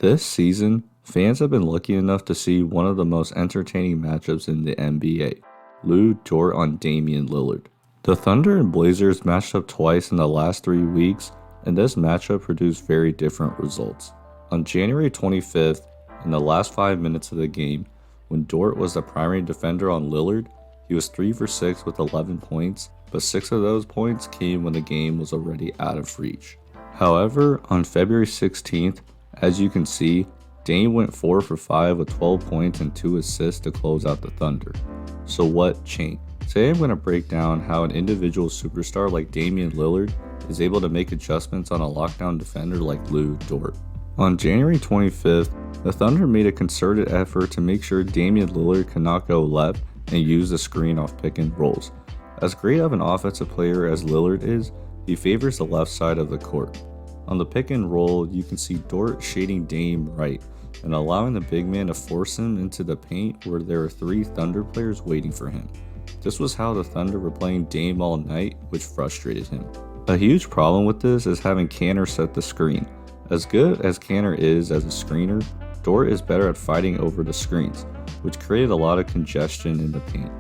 This season, fans have been lucky enough to see one of the most entertaining matchups in the NBA, Dort on Damian Lillard. The Thunder and Blazers matched up twice in the last 3 weeks, and this matchup produced very different results. On January 25th, in the last 5 minutes of the game, when Dort was the primary defender on Lillard, he was 3 for 6 with 11 points, but 6 of those points came when the game was already out of reach. However, on February 16th, as you can see, Dame went 4 for 5 with 12 points and 2 assists to close out the Thunder. So what changed? Today I'm going to break down how an individual superstar like Damian Lillard is able to make adjustments on a lockdown defender like Dort. On January 25th, the Thunder made a concerted effort to make sure Damian Lillard could not go left and use the screen off pick and rolls. As great of an offensive player as Lillard is, he favors the left side of the court. On the pick and roll, you can see Dort shading Dame right and allowing the big man to force him into the paint where there are 3 Thunder players waiting for him. This was how the Thunder were playing Dame all night, which frustrated him. A huge problem with this is having Canner set the screen. As good as Canner is as a screener, Dort is better at fighting over the screens, which created a lot of congestion in the paint.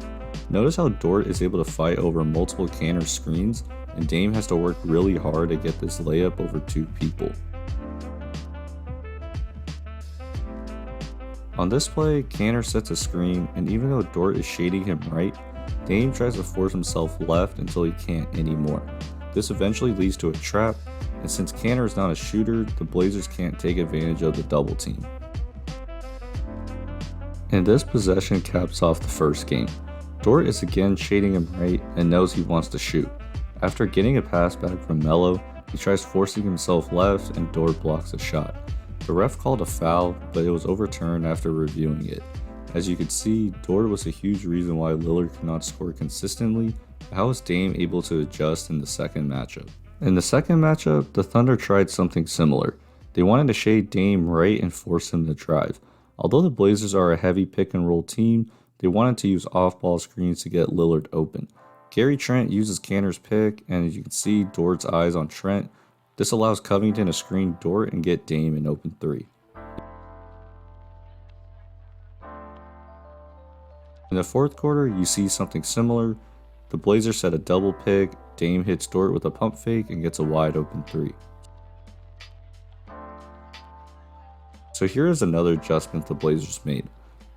Notice how Dort is able to fight over multiple Canner screens, and Dame has to work really hard to get this layup over 2 people. On this play, Canner sets a screen, and even though Dort is shading him right, Dame tries to force himself left until he can't anymore. This eventually leads to a trap, and since Canner is not a shooter, the Blazers can't take advantage of the double team. And this possession caps off the first game. Dort is again shading him right and knows he wants to shoot. After getting a pass back from Melo, he tries forcing himself left and Dort blocks a shot. The ref called a foul, but it was overturned after reviewing it. As you can see, Dort was a huge reason why Lillard could not score consistently. How was Dame able to adjust in the second matchup? In the second matchup, the Thunder tried something similar. They wanted to shade Dame right and force him to drive. Although the Blazers are a heavy pick and roll team, they wanted to use off-ball screens to get Lillard open. Gary Trent uses Canner's pick, and as you can see Dort's eyes on Trent. This allows Covington to screen Dort and get Dame an open 3. In the fourth quarter, you see something similar. The Blazers set a double pick, Dame hits Dort with a pump fake and gets a wide open 3. So here is another adjustment the Blazers made.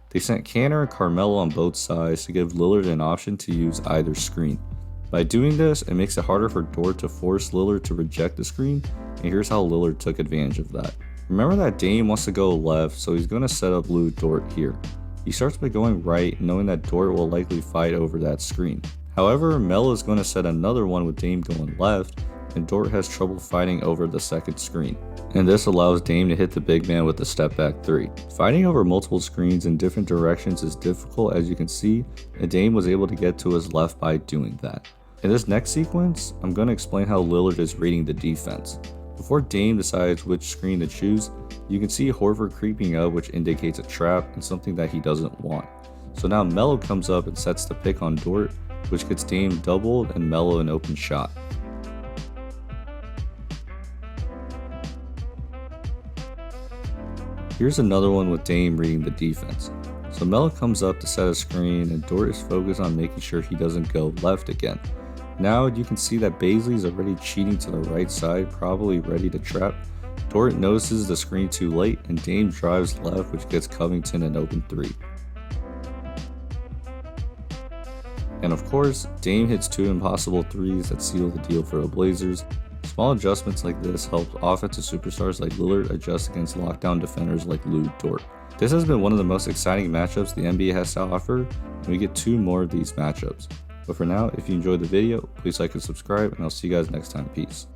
They sent Canner and Carmelo on both sides to give Lillard an option to use either screen. By doing this, it makes it harder for Dort to force Lillard to reject the screen, and here's how Lillard took advantage of that. Remember that Dame wants to go left, so he's going to set up Dort here. He starts by going right, knowing that Dort will likely fight over that screen. However, Melo is going to set another one with Dame going left, and Dort has trouble fighting over the second screen. And this allows Dame to hit the big man with the step back 3. Fighting over multiple screens in different directions is difficult, as you can see, and Dame was able to get to his left by doing that. In this next sequence, I'm going to explain how Lillard is reading the defense. Before Dame decides which screen to choose, you can see Horford creeping up, which indicates a trap and something that he doesn't want. So now Melo comes up and sets the pick on Dort, which gets Dame doubled and Melo an open shot. Here's another one with Dame reading the defense. So Melo comes up to set a screen and Dort is focused on making sure he doesn't go left again. Now you can see that Bazley is already cheating to the right side, probably ready to trap. Dort notices the screen too late and Dame drives left, which gets Covington an open 3. And of course, Dame hits 2 impossible 3s that seal the deal for the Blazers. Small adjustments like this help offensive superstars like Lillard adjust against lockdown defenders like Dort. This has been one of the most exciting matchups the NBA has to offer, and we get 2 more of these matchups. But for now, if you enjoyed the video, please like and subscribe, and I'll see you guys next time. Peace.